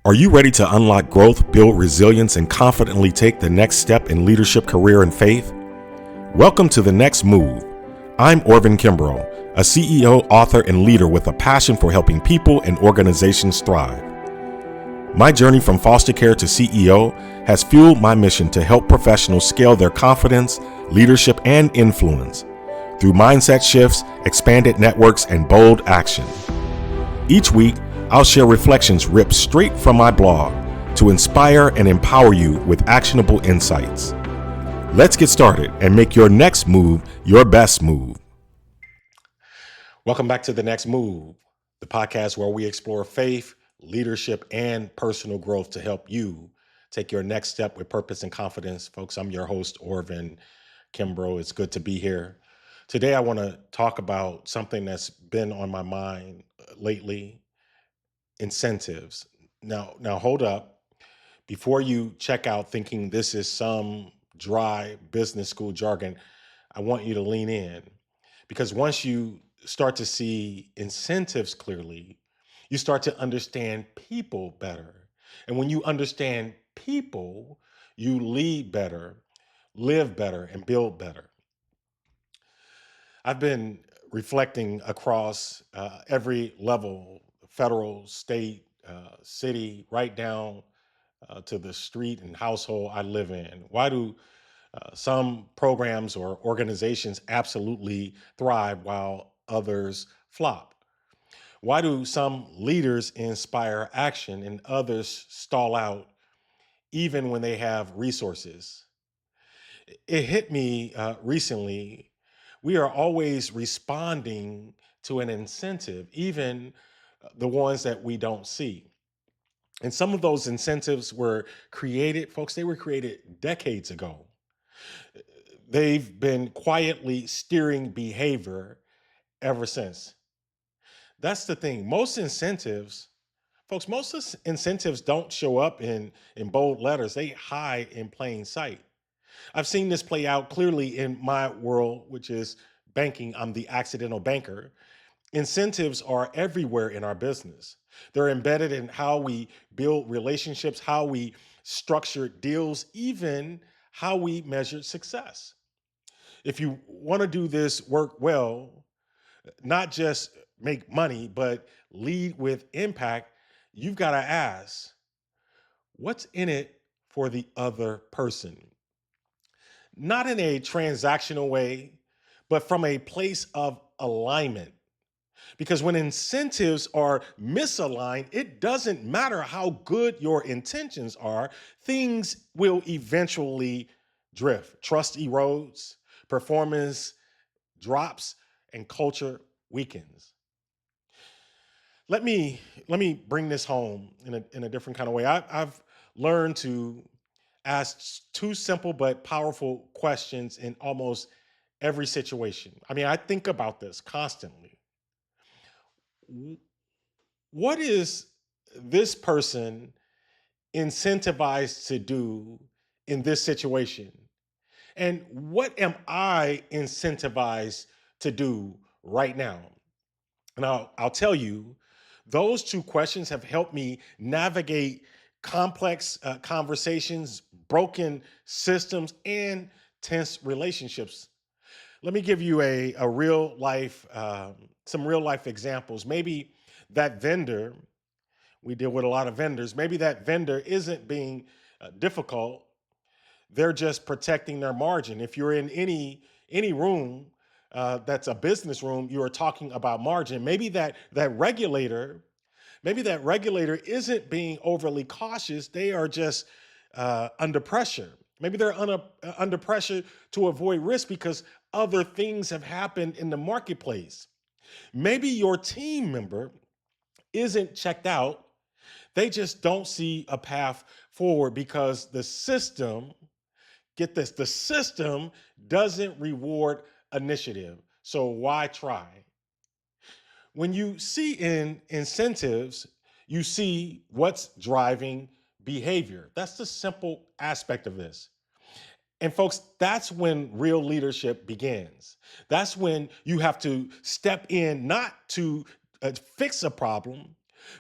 Are you ready to unlock growth, build resilience, and confidently take the next step in leadership, career, and faith? Welcome to The Next Move. I'm Orvin Kimbrough, a CEO, author, and leader with a passion for helping people and organizations thrive. My journey from foster care to CEO has fueled my mission to help professionals scale their confidence, leadership, and influence through mindset shifts, expanded networks, and bold action. Each week, I'll share reflections ripped straight from my blog to inspire and empower you with actionable insights. Let's get started and make your next move your best move. Welcome back to The Next Move, the podcast where we explore faith, leadership, and personal growth to help you take your next step with purpose and confidence. Folks, I'm your host, Orvin Kimbrough. It's good to be here. Today, I want to talk about something that's been on my mind lately. Incentives. Now hold up. Before you check out thinking this is some dry business school jargon, I want you to lean in, because once you start to see incentives clearly, you start to understand people better. And when you understand people, you lead better, live better, and build better. I've been reflecting across every level, federal, state, city, right down to the street and household I live in. Why do some programs or organizations absolutely thrive while others flop? Why do some leaders inspire action and others stall out even when they have resources? It hit me recently. We are always responding to an incentive, even the ones that we don't see. And some of those incentives were created, folks, they were created decades ago. They've been quietly steering behavior ever since. That's the thing. Most incentives don't show up in bold letters, they hide in plain sight. I've seen this play out clearly in my world, which is banking. I'm the accidental banker. Incentives are everywhere in our business. They're embedded in how we build relationships, how we structure deals, even how we measure success. If you want to do this work well, not just make money, but lead with impact, you've got to ask, what's in it for the other person? Not in a transactional way, but from a place of alignment. Because when incentives are misaligned, it doesn't matter how good your intentions are, things will eventually drift. Trust erodes, performance drops, and culture weakens. Let me bring this home in a different kind of way. I've learned to ask two simple but powerful questions in almost every situation. I mean, I think about this constantly. What is this person incentivized to do in this situation? And what am I incentivized to do right now? And I'll tell you, those two questions have helped me navigate complex conversations, broken systems, and tense relationships. Let me give you a real life, some real life examples. Maybe that vendor, we deal with a lot of vendors, maybe that vendor isn't being difficult. They're just protecting their margin. If you're in any room that's a business room, you are talking about margin. Maybe that regulator isn't being overly cautious. They are just under pressure. Maybe they're under pressure to avoid risk because other things have happened in the marketplace. Maybe your team member isn't checked out. They just don't see a path forward because the system, get this, the system doesn't reward initiative. So why try? When you see in incentives, you see what's driving behavior. That's the simple aspect of this. And folks, that's when real leadership begins. That's when you have to step in, not to fix a problem,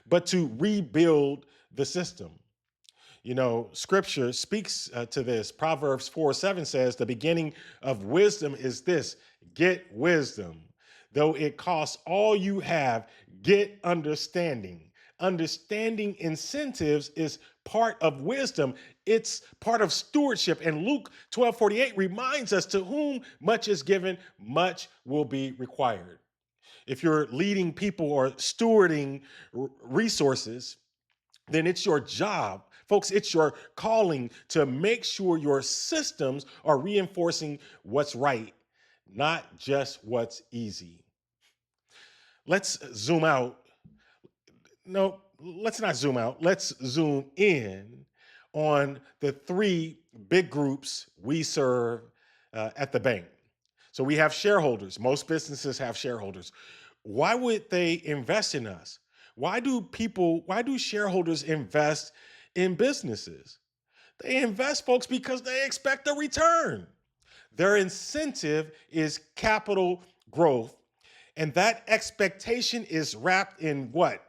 but to rebuild the system. Scripture speaks to this. Proverbs 4:7 says, the beginning of wisdom is this: get wisdom. Though it costs all you have, get understanding. Understanding incentives is part of wisdom. It's part of stewardship. And Luke 12:48 reminds us, to whom much is given, much will be required. If you're leading people or stewarding resources, then it's your job, folks, it's your calling to make sure your systems are reinforcing what's right, not just what's easy. Let's zoom out. No, let's not zoom out. Let's zoom in on the three big groups we serve at the bank. So we have shareholders. Most businesses have shareholders. Why would they invest in us? Why do shareholders invest in businesses? They invest, folks, because they expect a return. Their incentive is capital growth. And that expectation is wrapped in what?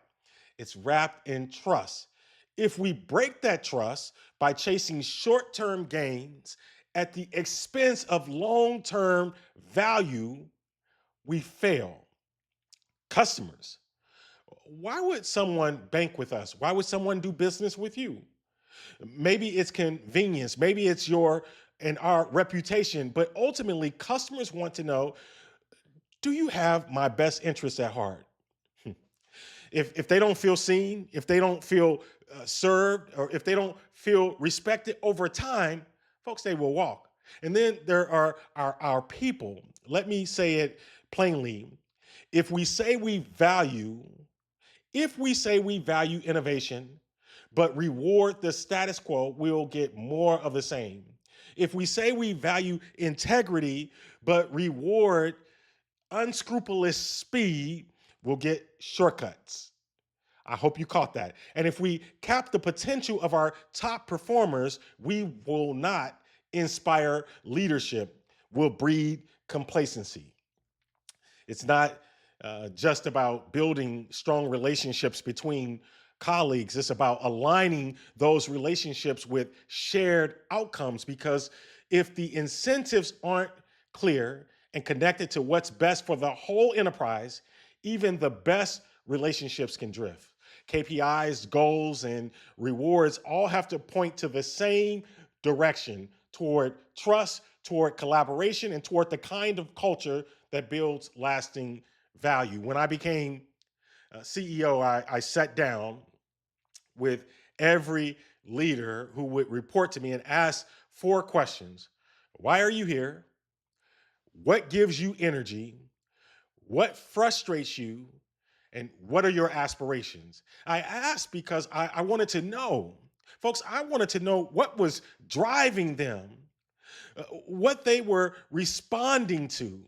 It's wrapped in trust. If we break that trust by chasing short term gains at the expense of long term value, we fail. Customers, why would someone bank with us? Why would someone do business with you? Maybe it's convenience, maybe it's your and our reputation, but ultimately, customers want to know, do you have my best interests at heart? If they don't feel seen, if they don't feel served, or if they don't feel respected over time, folks, they will walk. And then there are our people. Let me say it plainly. If we say we value, if we say we value innovation, but reward the status quo, we'll get more of the same. If we say we value integrity, but reward unscrupulous speed, we'll get shortcuts. I hope you caught that. And if we cap the potential of our top performers, we will not inspire leadership, we'll breed complacency. It's not just about building strong relationships between colleagues. It's about aligning those relationships with shared outcomes, because if the incentives aren't clear and connected to what's best for the whole enterprise, even the best relationships can drift. KPIs, goals, and rewards all have to point to the same direction, toward trust, toward collaboration, and toward the kind of culture that builds lasting value. When I became CEO, I sat down with every leader who would report to me and ask four questions. Why are you here? What gives you energy? What frustrates you? And what are your aspirations? I asked because I wanted to know. Folks, I wanted to know what was driving them, what they were responding to,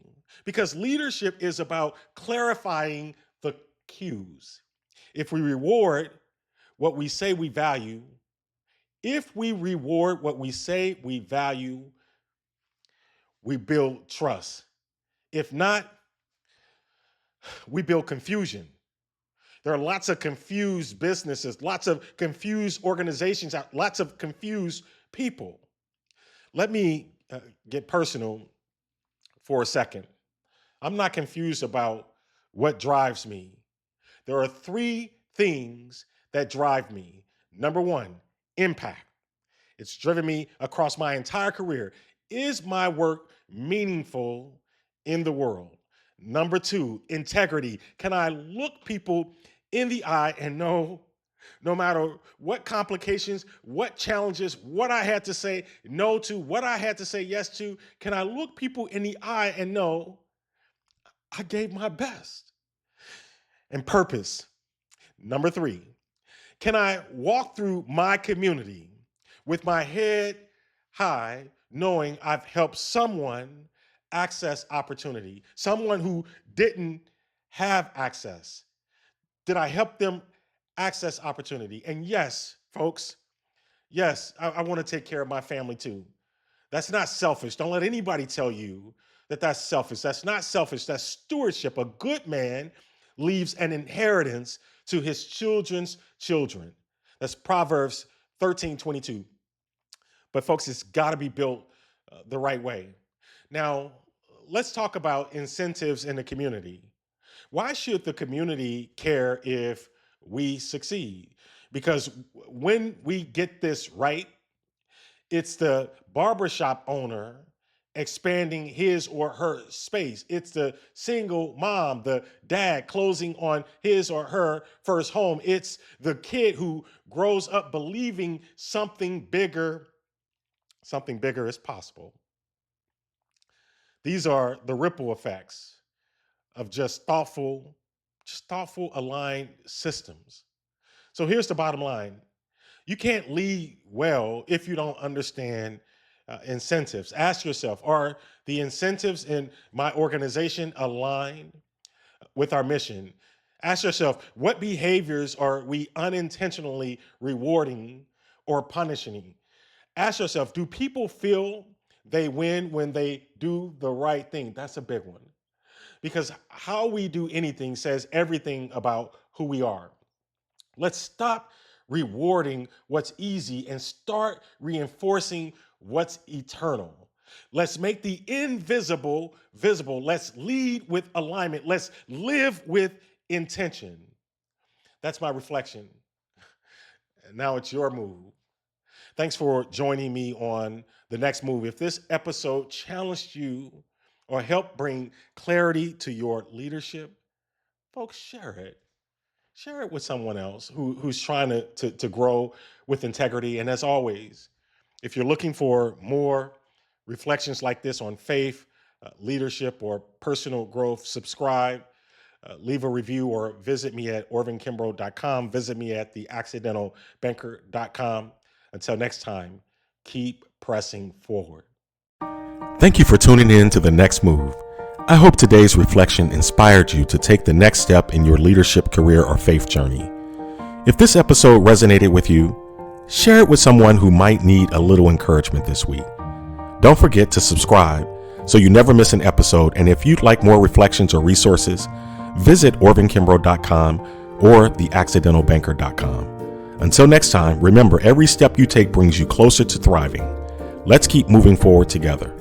because leadership is about clarifying the cues. If we reward what we say we value, if we reward what we say we value, we build trust. If not, we build confusion. There are lots of confused businesses, lots of confused organizations, lots of confused people. Let me get personal for a second. I'm not confused about what drives me. There are three things that drive me. Number one, impact. It's driven me across my entire career. Is my work meaningful in the world? Number two, integrity. Can I look people in the eye and know, no matter what complications, what challenges, what I had to say no to, what I had to say yes to, can I look people in the eye and know I gave my best? And purpose. Number three, can I walk through my community with my head high, knowing I've helped someone access opportunity, someone who didn't have access? Did I help them access opportunity? And yes, folks, yes, I want to take care of my family too. That's not selfish. Don't let anybody tell you that that's selfish. That's not selfish. That's stewardship. A good man leaves an inheritance to his children's children. That's Proverbs 13:22. But folks, it's got to be built the right way. Now, let's talk about incentives in the community. Why should the community care if we succeed? Because when we get this right, it's the barbershop owner expanding his or her space. It's the single mom, the dad closing on his or her first home. It's the kid who grows up believing something bigger is possible. These are the ripple effects of just thoughtful aligned systems. So here's the bottom line. You can't lead well if you don't understand incentives. Ask yourself, are the incentives in my organization aligned with our mission? Ask yourself, what behaviors are we unintentionally rewarding or punishing? Ask yourself, do people feel they win when they do the right thing? That's a big one. Because how we do anything says everything about who we are. Let's stop rewarding what's easy and start reinforcing what's eternal. Let's make the invisible visible. Let's lead with alignment. Let's live with intention. That's my reflection. And now it's your move. Thanks for joining me on The Next Move. If this episode challenged you or helped bring clarity to your leadership, folks, share it. Share it with someone else who's trying to grow with integrity. And as always, if you're looking for more reflections like this on faith, leadership, or personal growth, subscribe, leave a review, or visit me at orvinkimbrough.com. Visit me at theaccidentalbanker.com. Until next time, keep pressing forward. Thank you for tuning in to The Next Move. I hope today's reflection inspired you to take the next step in your leadership career or faith journey. If this episode resonated with you, share it with someone who might need a little encouragement this week. Don't forget to subscribe so you never miss an episode. And if you'd like more reflections or resources, visit orvinkimbrough.com or theaccidentalbanker.com. Until next time, remember, every step you take brings you closer to thriving. Let's keep moving forward together.